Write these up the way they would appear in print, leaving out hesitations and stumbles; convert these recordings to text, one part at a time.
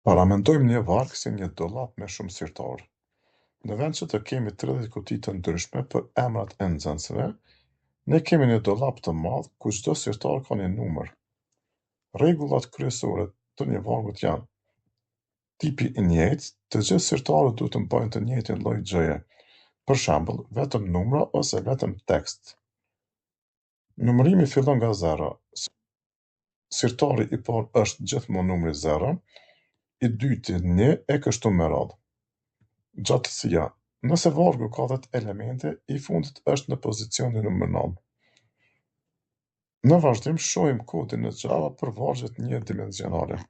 Paramendojmë një varg si një dollap me shumë sirtarë. Në vend që të kemi 30 kuti të ndryshme për emrat e nxënësve, ne kemi një dollap të madh ku çdo sirtar ka një numër. Rregullat kryesore të një vargut janë: tipi i njëjtë, të gjithë sirtarët duhet të mbajnë të njëjtin lloj gjëje, për shembull, vetëm numra ose vetëm tekst. Numërimi fillon nga 0. Sirtari i parë është gjithmonë numri 0, i dyti 1 e kështu me radhë. Gjatësia. Nëse vargu ka 10 elemente, i fundit është në pozicionin numër 9. Në vazhdim shohim kodin në Java për vargjet njëdimensionale.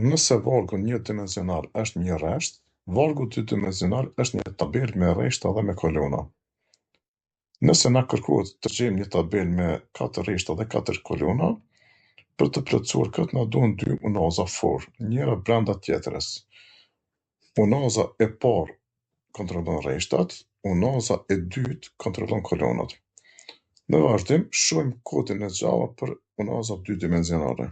Nëse vargu njëdimensional është një rresht, vargu dydimensional është një tabelë me rreshta dhe me kolona. Nëse na kërkohet të gjejmë një tabelë me 4 rreshta dhe 4 kolona, për të plotësuar këtë na duhen 2 unaza for, njëra brenda tjetrës. Unaza e parë kontrollon rreshtat, unaza e dytë kontrollon kolonat. Në vazhdim, shohim kodin në Java për unaza dydimensionale.